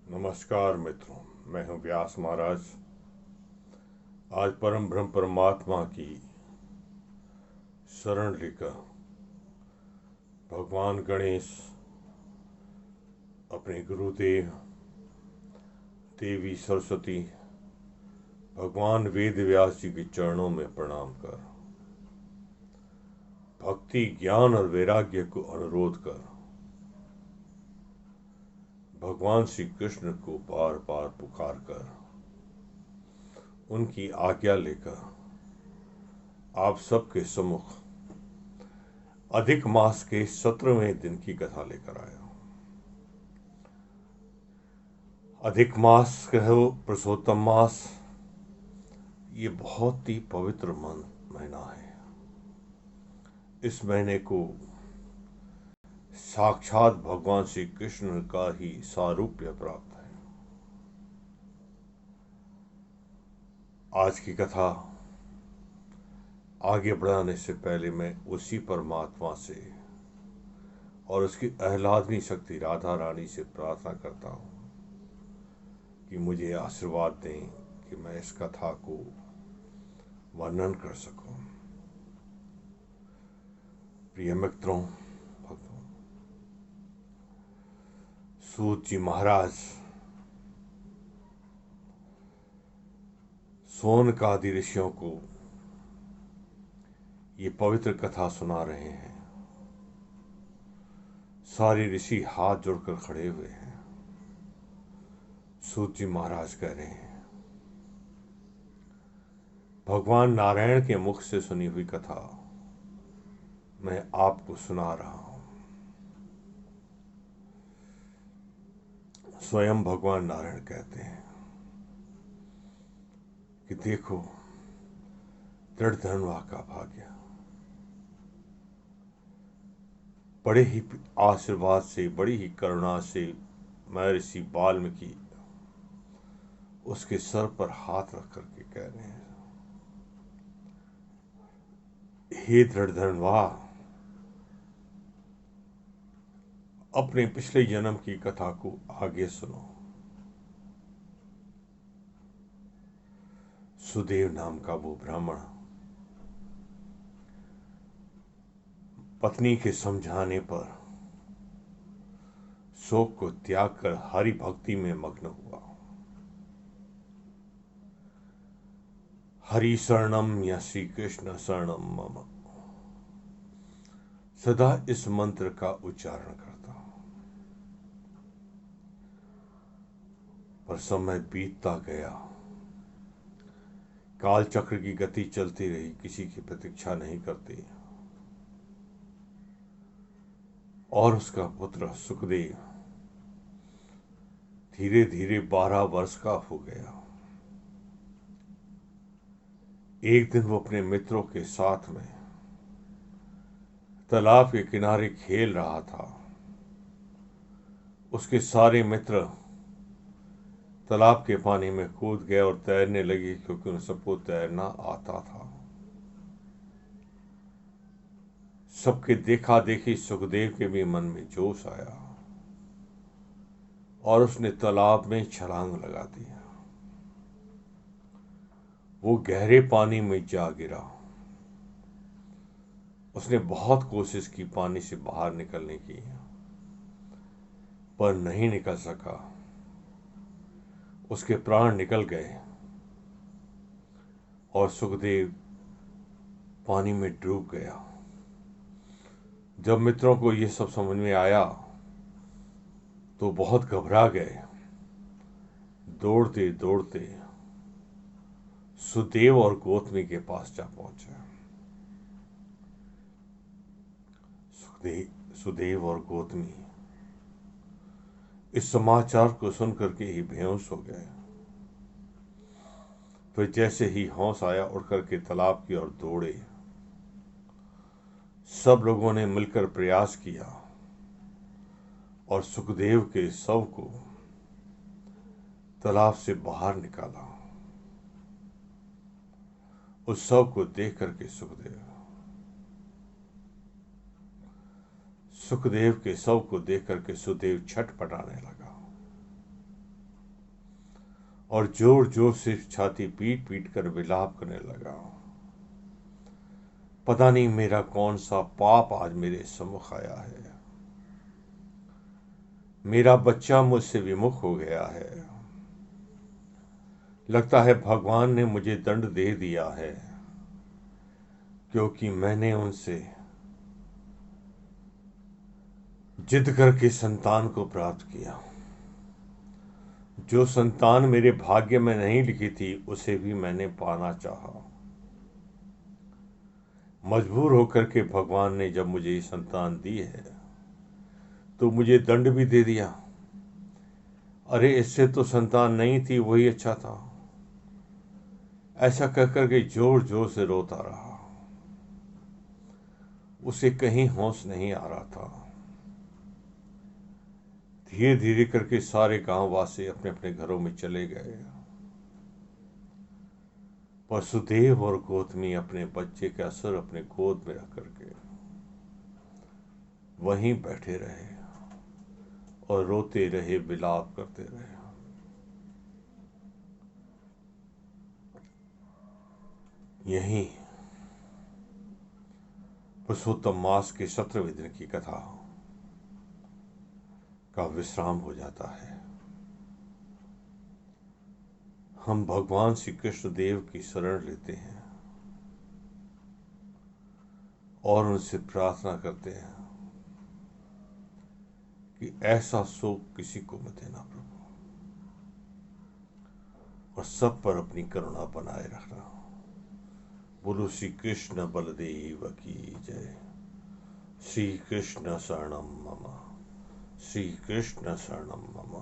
नमस्कार मित्रों, मैं हूं व्यास महाराज। आज परम ब्रह्म परमात्मा की शरण लेकर भगवान गणेश, अपने गुरुदेव देवी सरस्वती, भगवान वेद व्यास जी के चरणों में प्रणाम कर भक्ति, ज्ञान और वैराग्य को अनुरोध कर भगवान श्री कृष्ण को बार बार पुकार कर उनकी आज्ञा लेकर आप सबके सम्मुख अधिक मास के 17वें दिन की कथा लेकर आया हूं। अधिक मास कहो, पुरुषोत्तम मास, ये बहुत ही पवित्र महीना है। इस महीने को साक्षात भगवान श्री कृष्ण का ही सारूप्य प्राप्त है। आज की कथा आगे बढ़ाने से पहले मैं उसी परमात्मा से और उसकी आह्लादनी शक्ति राधा रानी से प्रार्थना करता हूँ कि मुझे आशीर्वाद दें कि मैं इस कथा को वर्णन कर सकूं। प्रिय मित्रों, भक्तों, सूत जी महाराज सोनकादि ऋषियों को ये पवित्र कथा सुना रहे हैं। सारे ऋषि हाथ जोड़कर खड़े हुए हैं। सूत जी महाराज कह रहे हैं, भगवान नारायण के मुख से सुनी हुई कथा मैं आपको सुना रहा हूं। स्वयं भगवान नारायण कहते हैं कि देखो, दृढ़ धनवा का भाग्य बड़े ही आशीर्वाद से, बड़ी ही करुणा से महर्षि वाल्मीकि उसके सर पर हाथ रख करके कह रहे हैं, हे दृढ़ धनवा, अपने पिछले जन्म की कथा को आगे सुनो। सुदेव नाम का वो ब्राह्मण पत्नी के समझाने पर शोक को त्याग कर हरि भक्ति में मग्न हुआ। हरि शरणम या श्री कृष्ण शरणम मम, सदा इस मंत्र का उच्चारण करता हूं। पर समय बीतता गया, काल चक्र की गति चलती रही, किसी की प्रतीक्षा नहीं करती। और उसका पुत्र सुखदेव धीरे धीरे 12 वर्ष का हो गया। एक दिन वो अपने मित्रों के साथ में तालाब के किनारे खेल रहा था। उसके सारे मित्र तालाब के पानी में कूद गए और तैरने लगे, क्योंकि उन सबको तैरना आता था। सबके देखा देखी सुखदेव के भी मन में जोश आया और उसने तालाब में छलांग लगा दिया। वो गहरे पानी में जा गिरा। उसने बहुत कोशिश की पानी से बाहर निकलने की, पर नहीं निकल सका। उसके प्राण निकल गए और सुखदेव पानी में डूब गया। जब मित्रों को यह सब समझ में आया तो बहुत घबरा गए। दौड़ते दौड़ते सुदेव और गौतमी के पास जा पहुंचे। सुदेव और गौतमी इस समाचार को सुनकर के ही बेहोश हो गए। फिर जैसे ही होश आया, उड़ करके तालाब की ओर दौड़े। सब लोगों ने मिलकर प्रयास किया और सुखदेव के शव को तालाब से बाहर निकाला। उस शव को देख करके सुखदेव के शव को देख करके सुदेव छटपटाने लगा। और जोर जोर से छाती पीट पीट कर विलाप करने लगा। पता नहीं मेरा कौन सा पाप आज मेरे सम्मुख आया है। मेरा बच्चा मुझसे विमुख हो गया है। लगता है भगवान ने मुझे दंड दे दिया है, क्योंकि मैंने उनसे जिद करके संतान को प्राप्त किया। जो संतान मेरे भाग्य में नहीं लिखी थी, उसे भी मैंने पाना चाहा। मजबूर होकर के भगवान ने जब मुझे ये संतान दी है, तो मुझे दंड भी दे दिया। अरे इससे तो संतान नहीं थी, वही अच्छा था। ऐसा कहकर के जोर जोर से रोता रहा। उसे कहीं होश नहीं आ रहा था। धीरे धीरे करके सारे गांव वासी अपने अपने घरों में चले गए। वसुदेव और गौतमी अपने बच्चे का सर अपने गोद में रख करके वहीं बैठे रहे और रोते रहे, विलाप करते रहे। यहीं पुरुषोत्तम मास के 17वें दिन की कथा का विश्राम हो जाता है। हम भगवान श्री कृष्ण देव की शरण लेते हैं और उनसे प्रार्थना करते हैं कि ऐसा शोक किसी को मत देना प्रभु, और सब पर अपनी करुणा बनाए रखना। बोलो श्री कृष्ण बलदेव की जय। श्री कृष्ण शरणम मम। श्री कृष्ण शरणम मम।